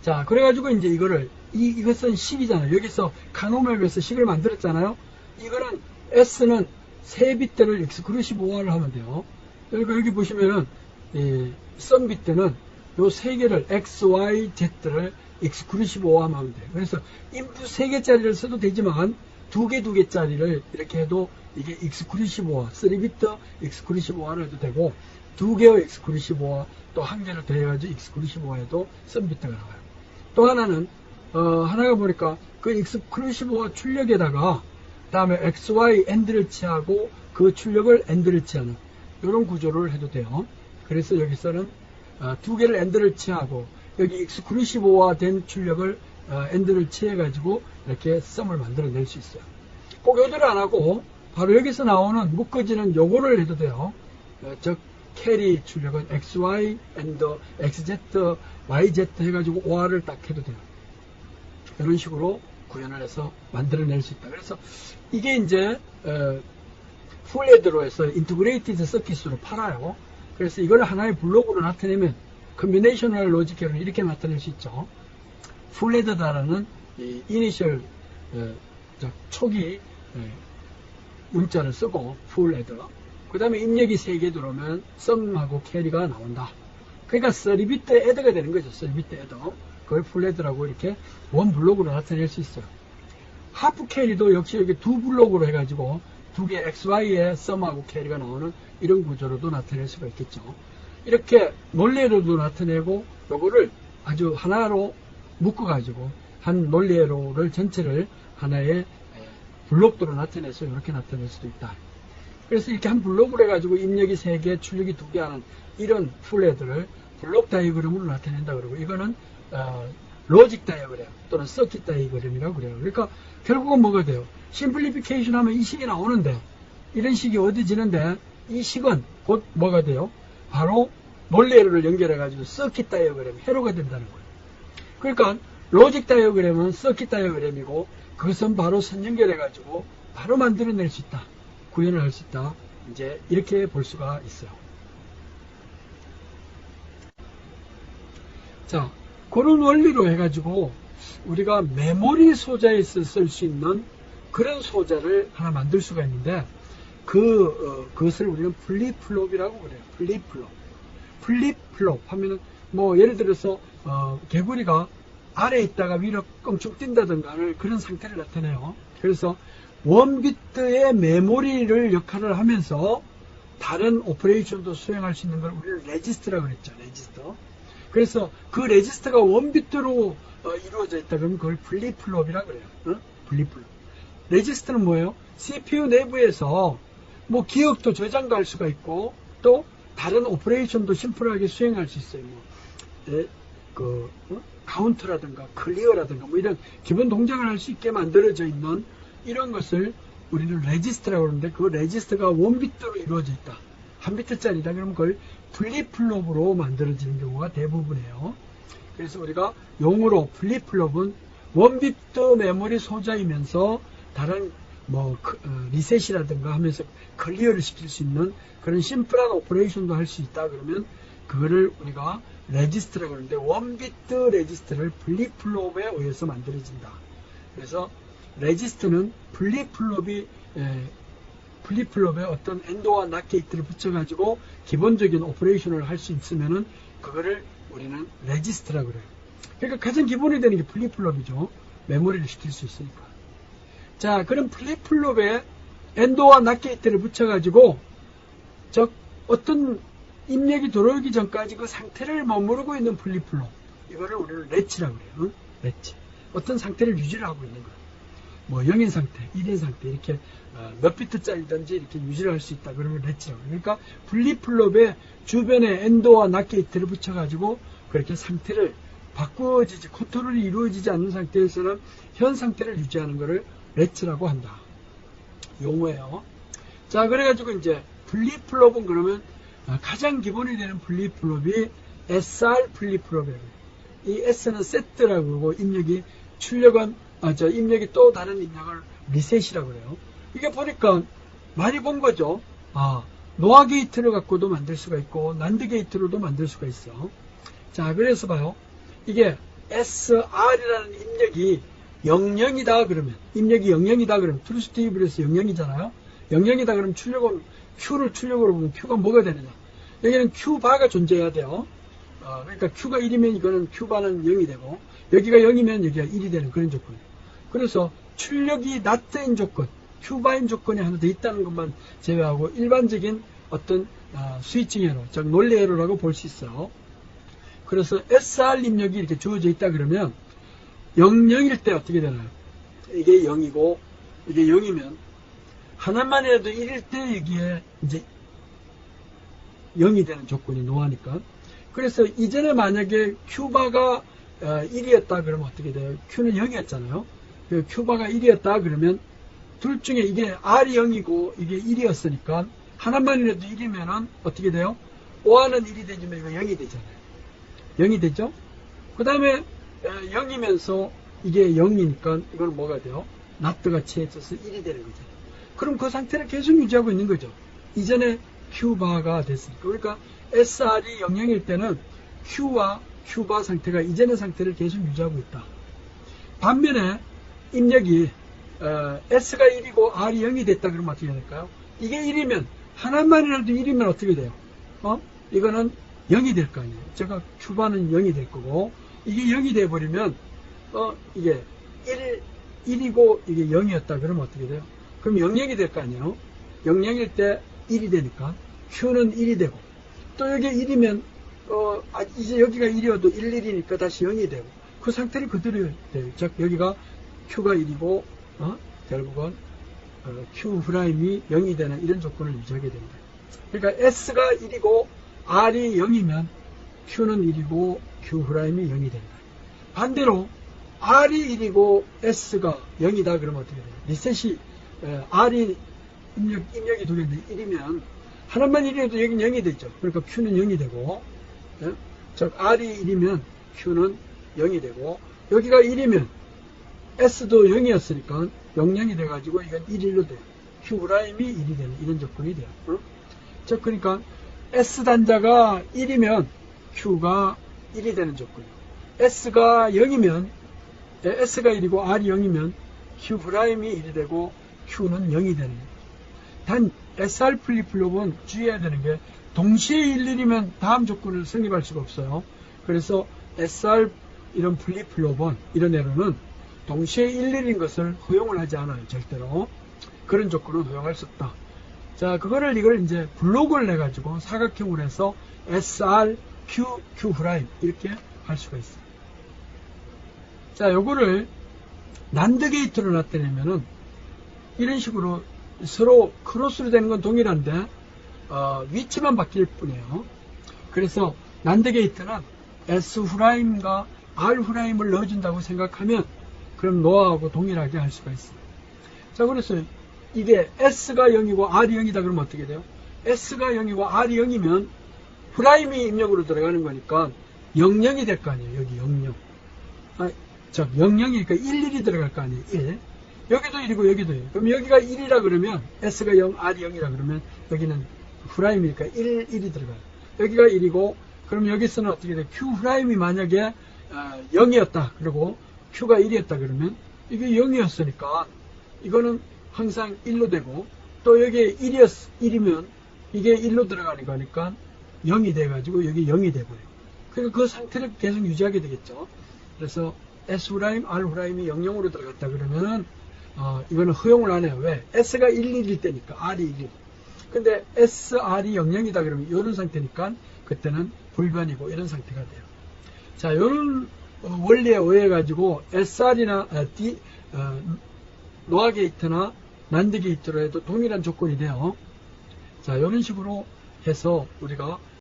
자, 그래가지고 이제 이거를, 이것은 식이잖아요. 여기서 카노맵에서 식을 만들었잖아요. 이거는 S는 세 빗대를 exclusive-OR를 하면 돼요. 그러니까 여기 보시면은, 썸 빗대는 요 세 개를 X, Y, Z를 exclusive-OR 하면 돼요. 그래서 인풋 세 개짜리를 써도 되지만, 두 개짜리를 이렇게 해도 이게 exclusive-OR, 3비트 exclusive-OR을 해도 되고, 두 개의 exclusive-OR, 또 한 개를 더해가지고 exclusive-OR 해도 썸 빗대가 나와요. 또 하나는, 하나가 보니까 그 exclusive-OR 출력에다가, 그 다음에 XY AND를 취하고 그 출력을 AND를 취하는 이런 구조를 해도 돼요. 그래서 여기서는 두 개를 AND를 취하고 여기 exclusive-OR 된 출력을 AND를 취해가지고 이렇게 썸을 만들어낼 수 있어요. 꼭 요대로 안 하고 바로 여기서 나오는 묶어지는 요거를 해도 돼요. 즉 캐리 출력은 XY AND XZ, YZ 해가지고 OR를 딱 해도 돼요. 이런 식으로 구현을 해서 만들어낼 수 있다. 그래서 이게 이제 풀헤드로 해서 인티그레이티드 서킷으로 팔아요. 그래서 이걸 하나의 블록으로 나타내면 컨비네이셔널 로직으로 이렇게 나타낼 수 있죠. 풀헤드다라는 이니셜 초기 문자를 쓰고 풀헤드. 그 다음에 입력이 3개 들어오면 썸하고 캐리가 나온다. 그러니까 3비트 애드가 되는 거죠. 3비트 애드. 그걸 풀헤드라고 이렇게 원 블록으로 나타낼 수 있어요. 하프 캐리도 역시 여기 두 블록으로 해가지고 두 개 XY의 썸하고 캐리가 나오는 이런 구조로도 나타낼 수가 있겠죠. 이렇게 논리로도 나타내고 요거를 아주 하나로 묶어가지고 한 논리로를 전체를 하나의 블록으로 나타내서 이렇게 나타낼 수도 있다. 그래서 이렇게 한 블록으로 해가지고 입력이 3개, 출력이 2개 하는 이런 풀헤드를 블록 다이어그램으로 나타낸다 그러고 이거는 로직 다이어그램 또는 서킷 다이어그램이라고 그래요. 그러니까 결국은 뭐가 돼요? 심플리피케이션 하면 이 식이 나오는데 이런 식이 얻어지는데 이 식은 곧 뭐가 돼요? 바로 논리회로를 연결해 가지고 서킷 다이어그램, 회로가 된다는 거예요. 그러니까 로직 다이어그램은 서킷 다이어그램이고 그것은 바로 선 연결해 가지고 바로 만들어낼 수 있다. 구현을 할 수 있다. 이제 이렇게 볼 수가 있어요. 자, 그런 원리로 해가지고 우리가 메모리 소자에서 쓸 수 있는 그런 소자를 하나 만들 수가 있는데 그것을 우리는 플립플롭이라고 그래요. 플립플롭 하면은 뭐 예를 들어서 개구리가 아래에 있다가 위로 껑충 뛴다든가 하는 그런 상태를 나타내요. 그래서 원비트의 메모리를 역할을 하면서 다른 오퍼레이션도 수행할 수 있는 걸 우리는 레지스트라고 그랬죠. 레지스터. 그래서 그 레지스터가 원비트로 이루어져 있다 그러면 그걸 플립플롭이라고 그래요. 플립플롭. 레지스터는 뭐예요? CPU 내부에서 뭐 기억도 저장도 할 수가 있고 또 다른 오퍼레이션도 심플하게 수행할 수 있어요. 카운트라든가 클리어라든가 뭐 이런 기본 동작을 할 수 있게 만들어져 있는 이런 것을 우리는 레지스터라고 그러는데 그 레지스터가 원비트로 이루어져 있다. 한 비트짜리다 그러면 그걸 플립플롭으로 만들어지는 경우가 대부분이에요. 그래서 우리가 용어로 플립플롭은 원비트 메모리 소자이면서 다른 뭐 리셋이라든가 하면서 클리어를 시킬 수 있는 그런 심플한 오퍼레이션도 할 수 있다 그러면 그거를 우리가 레지스터라고 하는데 원비트 레지스터를 플립플롭에 의해서 만들어진다. 그래서 레지스터는 플립플롭에 어떤 엔도와 낫 게이트를 붙여가지고 기본적인 오퍼레이션을 할 수 있으면은 그거를 우리는 레지스터라고 그래요. 그러니까 가장 기본이 되는 게 플립플롭이죠. 메모리를 시킬 수 있으니까. 자, 그럼 플립플롭에 엔도와 낫 게이트를 붙여가지고 즉 어떤 입력이 들어오기 전까지 그 상태를 머무르고 있는 플립플롭 이거를 우리는 레치라고 그래요. 레치. 어떤 상태를 유지를 하고 있는 거예요. 뭐 0인 상태, 1인 상태 이렇게 몇 비트짜리든지 이렇게 유지를 할 수 있다. 그러면 레치라고. 그러니까 플립플롭의 주변에 엔도와 낫 게이트를 붙여가지고 그렇게 상태를 바꾸어지지 컨트롤이 이루어지지 않는 상태에서는 현 상태를 유지하는 것을 레치라고 한다. 용어예요. 자, 그래가지고 이제 플립플롭은 그러면 가장 기본이 되는 플립플롭이 SR 플립플롭이에요. 이 S는 세트라고 그러고 입력이 출력은 입력이 또 다른 입력을 리셋이라고 그래요. 이게 보니까 많이 본 거죠. 노아 게이트를 갖고도 만들 수가 있고 난드 게이트로도 만들 수가 있어. 자, 그래서 봐요. 이게 SR이라는 입력이 00이다 그러면, 입력이 00이다 그러면, 트루스테이블에서 00이잖아요. 00이다 그러면 출력은, Q를 출력으로 보면 Q가 뭐가 되느냐. 여기는 Q바가 존재해야 돼요. 그러니까 Q가 1이면 이거는 Q바는 0이 되고, 여기가 0이면 여기가 1이 되는 그런 조건이에요. 그래서 출력이 not인 조건, Q바인 조건이 하나 더 있다는 것만 제외하고 일반적인 어떤 스위칭 에러, 즉 논리 에러라고 볼 수 있어요. 그래서 SR 입력이 이렇게 주어져 있다 그러면 00일 때 어떻게 되나요? 이게 0이고 이게 0이면 하나만이라도 1일 때 여기에 이제 0이 되는 조건이 노하니까. 그래서 이전에 만약에 Q바가 1이었다 그러면 어떻게 돼요? Q는 0이었잖아요. Q바가 1이었다 그러면 둘 중에 이게 R이 0이고 이게 1이었으니까 하나만이라도 1이면은 어떻게 돼요? OR은 1이 되지만 이거 0이 되잖아요. 0이 되죠? 그 다음에 0이면서 이게 0이니까 이건 뭐가 돼요? not가 취해져서 1이 되는 거죠. 그럼 그 상태를 계속 유지하고 있는 거죠. 이전에 Q바가 됐으니까. 그러니까 SR이 00일 때는 Q와 Q바 상태가 이전의 상태를 계속 유지하고 있다. 반면에 입력이 S가 1이고 R이 0이 됐다 그러면 어떻게 될까요? 이게 1이면 하나만이라도 1이면 어떻게 돼요? 이거는 0이 될 거 아니에요. 제가 Q바는 0이 될 거고 이게 0이 돼 버리면 이게 1이고 이게 0이었다 그러면 어떻게 돼요? 그럼 00이 될 거 아니에요. 00일 때 1이 되니까 Q는 1이 되고 또 여기 1이면 이제 여기가 1이어도 11이니까 다시 0이 되고 그 상태를 그대로 돼요. 즉 여기가 Q가 1이고 결국은 Q 프라임이 0이 되는 이런 조건을 유지하게 됩니다. 그러니까 S가 1이고 R이 0이면 Q는 1이고 Q 프라임이 0이 된다. 반대로 R이 1이고 S가 0이다 그러면 어떻게 돼요? 리셋이 R이 입력이 두 개인데 1이면 하나만 1이어도 여기는 0이 되죠. 그러니까 Q는 0이 되고 즉 R이 1이면 Q는 0이 되고 여기가 1이면 S도 0이었으니까 00이 돼가지고 이건 1일로 돼요. Q 프라임이 1이 되는 이런 조건이 돼요. 즉 그러니까 S 단자가 1이면 Q가 1이 되는 조건이에요. S가 0이면 S가 1이고 R이 0이면 Q 프라임이 1이 되고 Q는 0이 되는 거예요. 단 SR 플립플롭은 주의해야 되는 게 동시에 1일이면 다음 조건을 성립할 수가 없어요. 그래서 SR 이런 플립플롭은 이런 에러는 동시에 1일인 것을 허용을 하지 않아요. 절대로. 그런 조건은 허용할 수 없다. 자, 이걸 이제 블록을 내가지고 사각형으로 해서 SR, Q 프라임 이렇게 할 수가 있어요. 자, 요거를 난드 게이트로 나타내면은 이런 식으로 서로 크로스로 되는 건 동일한데 위치만 바뀔 뿐이에요. 그래서 난드 게이트는 S 프라임과 R 프라임을 넣어준다고 생각하면 그럼 노아하고 동일하게 할 수가 있어요. 자, 그래서 이게 S가 0이고 R이 0이다 그러면 어떻게 돼요? S가 0이고 R이 0이면 프라임이 입력으로 들어가는 거니까 00이 될 거 아니에요. 여기 00. 즉 00이니까 11이 들어갈 거 아니에요. 1. 여기도 1이고 여기도 1. 그럼 여기가 1이라 그러면 S가 0, R이 0이라 그러면 여기는 프라임이니까 1이 들어가요. 여기가 1이고 그럼 여기서는 어떻게 돼요? Q 프라임이 만약에 0이었다. 그리고 Q가 1이었다 그러면 이게 0이었으니까 이거는 항상 1로 되고 또 여기에 1이면 이게 1로 들어가는 거니까 0이 돼가지고 여기 0이 돼버려요. 그러니까 그 상태를 계속 유지하게 되겠죠. 그래서 S 프라임, R 프라임이 00으로 들어갔다 그러면은 이거는 허용을 안 해요. 왜? S가 11일 때니까 R이 1일. 근데 S, R이 00이다 그러면 이런 상태니까 그때는 불변이고 이런 상태가 돼요. 자, 이런 원리에 의해 가지고 SR이나 노아 게이트나 난드 게이트로 해도 동일한 조건이 돼요. 자, 이런 식으로 해서 우리가